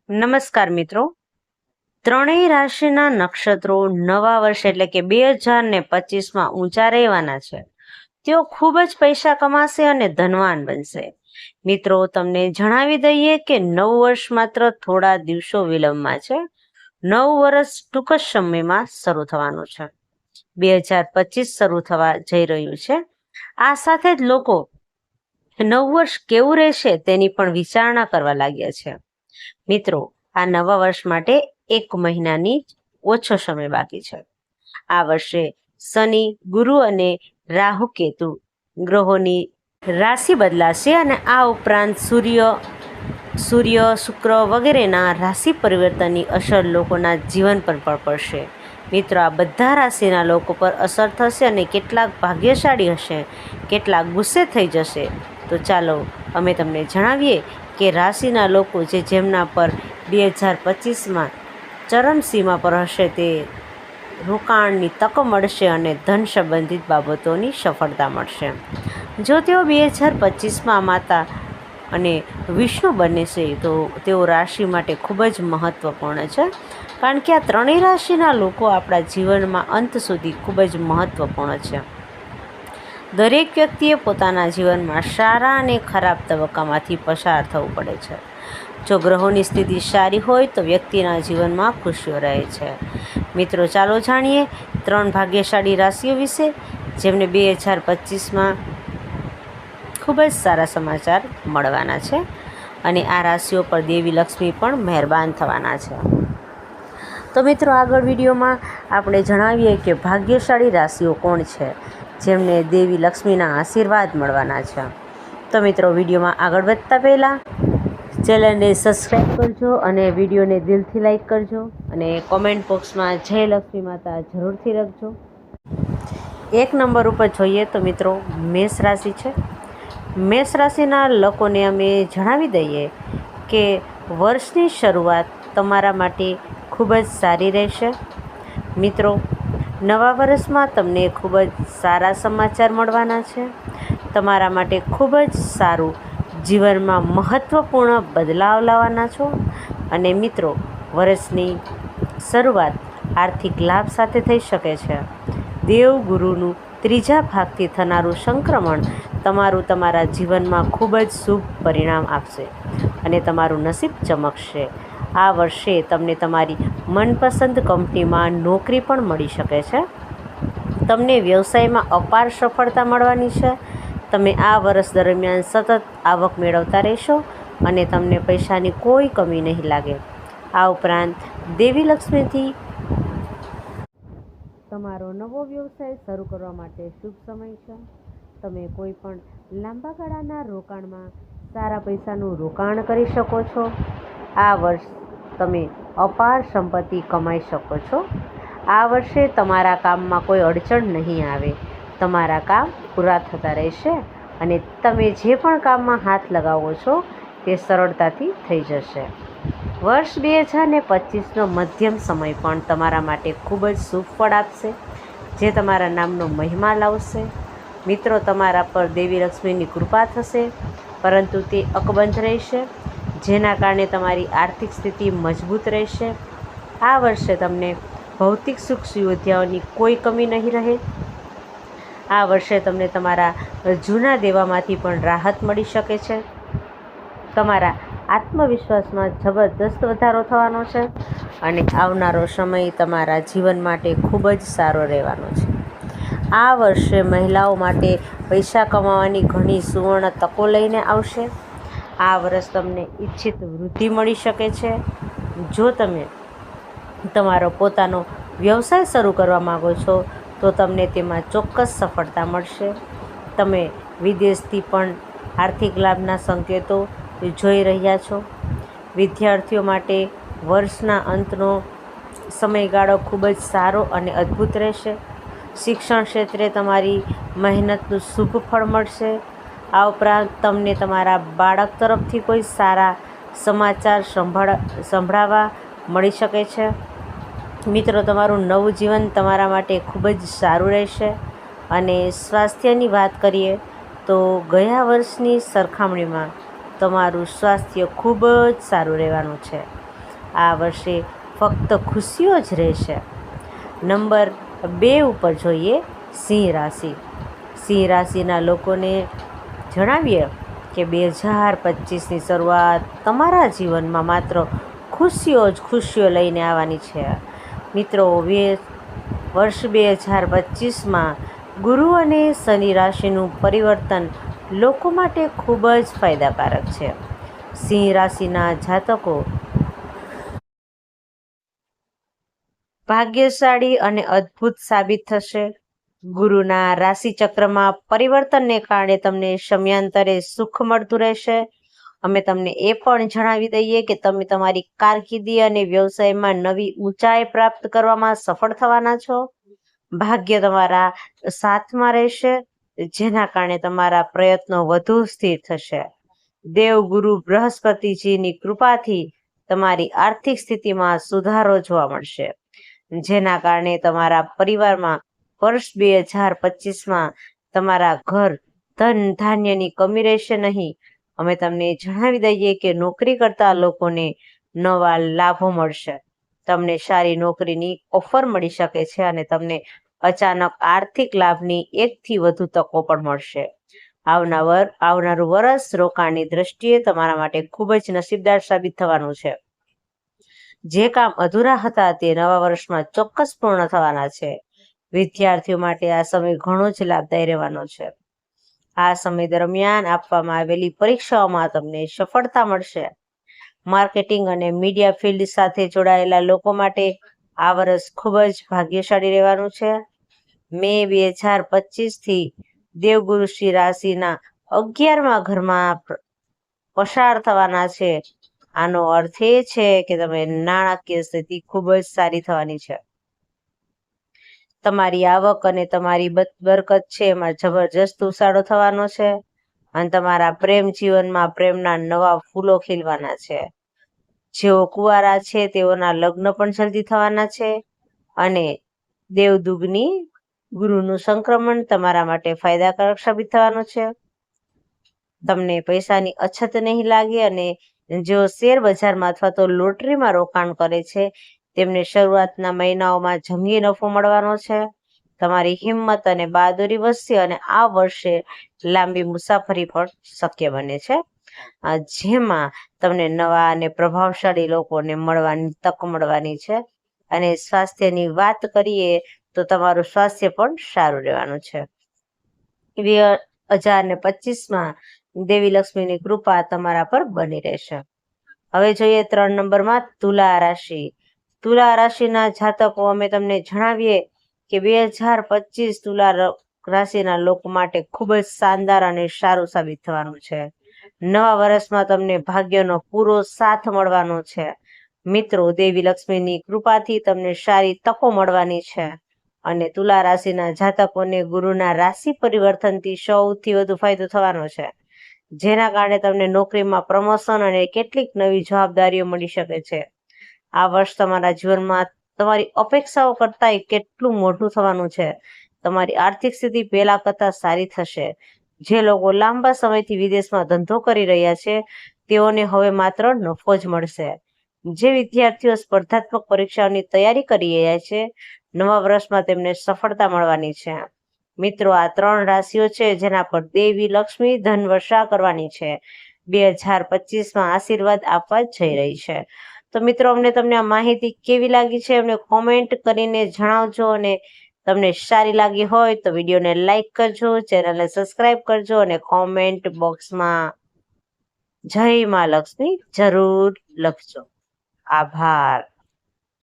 નમસ્કાર મિત્રો, ત્રણેય રાશિના નક્ષત્રો નવા વર્ષ એટલે કે 2025માં ઊંચા રહેવાના છે. તેઓ ખૂબ જ પૈસા કમાશે અને ધનવાન બનશે. મિત્રો, તમને જણાવી દઈએ કે નવું વર્ષ માત્ર થોડા દિવસો વિલંબમાં છે. નવું વર્ષ ટૂંક જ સમયમાં શરૂ થવાનું છે. 2025 શરૂ થવા જઈ રહ્યું છે. આ સાથે જ લોકો નવું વર્ષ કેવું રહેશે તેની પણ વિચારણા કરવા લાગ્યા છે. મિત્રો, આ નવા વર્ષ માટે 1 મહિનાની ઓછો સમય બાકી છે. આ વર્ષે શનિ, ગુરુ અને રાહુ કેતુ ગ્રહોની રાશિ બદલાશે અને આ ઉપરાંત સૂર્ય, શુક્ર વગેરેના રાશિ પરિવર્તનની અસર લોકોના જીવન પર પણ પડશે. મિત્રો, આ બધા રાશિના લોકો પર અસર થશે અને કેટલાક ભાગ્યશાળી હશે, કેટલાક ગુસ્સે થઈ જશે. તો ચાલો અમે તમને જણાવીએ કે રાશિના લોકો જેમના પર 2025માં ચરમસીમા પર હશે તે રોકાણની તક મળશે અને ધન સંબંધિત બાબતોની સફળતા મળશે. જો તેઓ 2025માં માતા અને વિષ્ણુ બને છે તો તેઓ રાશિ માટે ખૂબ જ મહત્વપૂર્ણ છે, કારણ કે આ ત્રણેય રાશિના લોકો આપણા જીવનમાં અંત સુધી ખૂબ જ મહત્વપૂર્ણ છે. દરેક વ્યક્તિએ પોતાના જીવનમાં સારા અને ખરાબ તબક્કામાંથી પસાર થવું પડે છે. જો ગ્રહોની સ્થિતિ સારી હોય તો વ્યક્તિના જીવનમાં ખુશીઓ રહે છે. મિત્રો, ચાલો જાણીએ 3 ભાગ્યશાળી રાશિઓ વિશે જેમને 2025માં ખૂબ જ સારા સમાચાર મળવાના છે અને આ રાશિઓ પર દેવી લક્ષ્મી પણ મહેરબાન થવાના છે. તો મિત્રો, આગળ વિડીયોમાં આપણે જણાવીએ કે ભાગ્યશાળી રાશિઓ કોણ છે જેમને દેવી લક્ષ્મીના આશીર્વાદ મળવાના છે. તો મિત્રો, વિડીયોમાં આગળ વધતા પહેલાં ચેનલને સબસ્ક્રાઈબ કરજો અને વિડીયોને દિલથી લાઈક કરજો અને કોમેન્ટ બોક્સમાં જય લક્ષ્મી માતા જરૂરથી લખજો. 1 નંબર ઉપર જોઈએ તો મિત્રો, મેષ રાશિ છે. મેષ રાશિના લોકોને અમે જણાવી દઈએ કે વર્ષની શરૂઆત તમારા માટે ખૂબ જ સારી રહેશે. મિત્રો, નવા વર્ષમાં તમને ખૂબ જ સારા સમાચાર મળવાના છે. તમારા માટે ખૂબ જ સારું જીવનમાં મહત્ત્વપૂર્ણ બદલાવ લાવવાના છો અને મિત્રો, વર્ષની શરૂઆત આર્થિક લાભ સાથે થઈ શકે છે. દેવગુરુનું 3જા ભાગથી થનારું સંક્રમણ તમારા જીવનમાં ખૂબ જ શુભ પરિણામ આપશે અને તમારું નસીબ ચમકશે. આ વર્ષે તમને તમારી મનપસંદ કંપનીમાં નોકરી પણ મળી શકે છે. તમને વ્યવસાયમાં અપાર સફળતા મળવાની છે. તમે આ વર્ષ દરમિયાન સતત આવક મેળવતા રહેશો અને તમને પૈસાની કોઈ કમી નહીં લાગે. આ ઉપરાંત દેવી લક્ષ્મીથી તમારો નવો વ્યવસાય શરૂ કરવા માટે શુભ સમય છે. તમે કોઈ પણ લાંબા ગાળાના રોકાણમાં સારા પૈસાનું રોકાણ કરી શકો છો. આ વર્ષ તમે અપાર સંપત્તિ કમાઈ શકો છો. આ વર્ષે તમારા કામમાં કોઈ અડચણ નહીં આવે. તમારા કામ પૂરા થતા રહેશે અને તમે જે પણ કામમાં હાથ લગાવો છો તે સરળતાથી થઈ જશે. વર્ષ 2025નો મધ્યમ સમય પણ તમારા માટે ખૂબ જ શુભ ફળ આપશે, જે તમારા નામનો મહિમા લાવશે. મિત્રો, તમારા પર દેવી લક્ષ્મીની કૃપા થશે, પરંતુ તે અકબંધ રહેશે, જેના કારણે તમારી આર્થિક સ્થિતિ મજબૂત રહેશે. આ વર્ષે તમને ભૌતિક સુખ સુવિધાઓની કોઈ કમી નહીં રહે. આ વર્ષે તમને તમારા જૂના દેવામાંથી પણ રાહત મળી શકે છે. તમારા આત્મવિશ્વાસમાં જબરદસ્ત વધારો થવાનો છે અને આવનારો સમય તમારા જીવન માટે ખૂબ જ સારો રહેવાનો છે. આ વર્ષે મહિલાઓ માટે પૈસા કમાવાની ઘણી સુવર્ણ તકો લઈને આવશે. આ વર્ષ તમને ઈચ્છિત વૃદ્ધિ મળી શકે છે. જો તમે તમારો પોતાનો વ્યવસાય શરૂ કરવા માગો છો તો તમને તેમાં ચોક્કસ સફળતા મળશે. તમે વિદેશથી પણ આર્થિક લાભના સંકેતો જોઈ રહ્યા છો. વિદ્યાર્થીઓ માટે વર્ષના અંતનો સમયગાળો ખૂબ જ સારો અને અદ્ભુત રહેશે. શિક્ષણ ક્ષેત્રે તમારી મહેનતનું શુભ ફળ મળશે. આ ઉપરાંત તમને તમારા બાળક તરફથી કોઈ સારા સમાચાર સંભળાવવા મળી શકે છે. મિત્રો, તમારું નવું જીવન તમારા માટે ખૂબ જ સારું રહેશે. અને સ્વાસ્થ્યની વાત કરીએ તો ગયા વર્ષની સરખામણીમાં તમારું સ્વાસ્થ્ય ખૂબ જ સારું રહેવાનું છે. આ વર્ષે ફક્ત ખુશીઓ જ રહેશે. નંબર 2 ઉપર જોઈએ સિંહ રાશિ. સિંહ રાશિના લોકોને જણાવીએ કે 2025ની શરૂઆત તમારા જીવનમાં માત્ર ખુશીઓ જ ખુશીઓ લઈને આવવાની છે. મિત્રો, વર્ષ 2025માં ગુરુ અને શનિ રાશિનું પરિવર્તન લોકો માટે ખૂબ જ ફાયદાકારક છે. સિંહ રાશિના જાતકો ભાગ્યશાળી અને અદ્ભુત સાબિત થશે. ગુરુના રાશિચક્રમાં પરિવર્તનને કારણે તમને સમયાંતરે સુખ મળતું રહેશે. અમે તમને એ પણ જણાવી દઈએ કે તમે તમારી કારકિર્દી અને વ્યવસાયમાં નવી ઊંચાઈ પ્રાપ્ત કરવામાં સફળ થવાના છો. ભાગ્ય તમારા સાથમાં રહેશે, જેના કારણે તમારા પ્રયત્નો વધુ સ્થિર થશે. દેવગુરુ બૃહસ્પતિજીની કૃપાથી તમારી આર્થિક સ્થિતિમાં સુધારો જોવા મળશે, જેના કારણે તમારા પરિવારમાં વર્ષ 2025માં તમારા ઘર ધન ધાન્યની કમી રહેશે નહીં. અમે તમને જણાવી દઈએ કે નોકરી કરતા લોકોને નવા લાભો મળશે. તમને સારી નોકરીની ઓફર મળી શકે છે અને તમને અચાનક આર્થિક લાભની 1થી વધુ તકો પણ મળશે. આવનારું વર્ષ રોકાણની દ્રષ્ટિએ તમારા માટે ખૂબ જ નસીબદાર સાબિત થવાનું છે. જે કામ અધૂરા હતા તે નવા વર્ષમાં ચોક્કસ પૂર્ણ થવાના છે. વિદ્યાર્થીઓ માટે આ સમય ઘણો જ લાભદાયી રહેવાનો છે. આ સમય દરમિયાન આપવામાં આવેલી પરીક્ષાઓમાં તમને સફળતા મળશે. માર્કેટિંગ અને મીડિયા ફિલ્ડ સાથે જોડાયેલા લોકો માટે આ વર્ષ ખૂબ જ ભાગ્યશાળી રહેવાનું છે. મે 2025થી દેવગુરુ શ્રી રાશિના 11મા ઘરમાં પસાર થવાના છે. આનો અર્થ એ છે કે તમે નાણાકીય સ્થિતિ ખૂબ જ સારી થવાની છે. તમારી આવક અને તમારી બરકત છે એમાં જબરજસ્ત ઉછાળો થવાનો છે અને તમારા પ્રેમ જીવનમાં પ્રેમના નવા ફૂલો ખીલવાના છે. જેઓ કુંવારા છે તેઓના લગ્ન પણ જલ્દી થવાના છે અને દેવદુગની ગુરુનું સંક્રમણ તમારા માટે ફાયદાકારક સાબિત થવાનું છે. તમને પૈસાની અછત નહીં લાગે અને જેઓ શેર બજારમાં અથવા તો લોટરીમાં રોકાણ કરે છે તેમને શરૂઆતના મહિનાઓમાં જંગી નફો મળવાનો છે. તમારી હિંમત અને બહાદુરી વધશે અને આ વર્ષે લાંબી મુસાફરી પણ શક્ય બને છે, જેમાં તમને નવા અને પ્રભાવશાળી લોકોને મળવાની તક મળવાની છે. અને સ્વાસ્થ્યની વાત કરીએ તો તમારું સ્વાસ્થ્ય પણ સારું રહેવાનું છે. 2025માં દેવી લક્ષ્મીની કૃપા તમારા પર બની રહેશે. હવે જોઈએ 3 નંબરમાં તુલા રાશિ. તુલા રાશિના જાતકો અમે તમને જણાવીએ કે 2025 તુલા રાશિના લોકો માટે ખૂબ જ શાનદાર અને સારું સાબિત થવાનું છે. નવા વર્ષમાં તમને ભાગ્યનો પૂરો સાથ મળવાનો છે. મિત્રો, દેવી લક્ષ્મીની કૃપાથી તમને સારી તકો મળવાની છે અને તુલા રાશિના જાતકોને ગુરુના રાશિ પરિવર્તનથી સૌથી વધુ ફાયદો થવાનો છે, જેના કારણે તમને નોકરીમાં પ્રમોશન અને કેટલીક નવી જવાબદારીઓ મળી શકે છે. આ વર્ષ તમારા જીવનમાં તમારી અપેક્ષાઓ કરતાં કેટલું મોટું થવાનું છે. તમારી આર્થિક સ્થિતિ પહેલા કરતાં સારી થશે. જે લોકો લાંબા સમયથી વિદેશમાં ધંધો કરી રહ્યા છે તેઓને હવે માત્ર નફો જ મળશે. જે વિદ્યાર્થીઓ સ્પર્ધાત્મક પરીક્ષાઓની તૈયારી કરી રહ્યા છે, નવા વર્ષમાં તેમને સફળતા મળવાની છે. મિત્રો, આ 3 રાશિઓ છે જેના પર દેવી લક્ષ્મી ધન વર્ષા કરવાની છે. 2025માં આશીર્વાદ આપવા જઈ રહી છે. તો મિત્રો, અમને તમને આ માહિતી કેવી લાગી છે અમને કોમેન્ટ કરીને જણાવજો અને તમને સારી લાગી હોય તો વિડીયોને લાઈક કરજો, ચેનલને સબસ્ક્રાઇબ કરજો અને કોમેન્ટ બોક્સમાં જય મા લક્ષ્મી જરૂર લખજો. આભાર.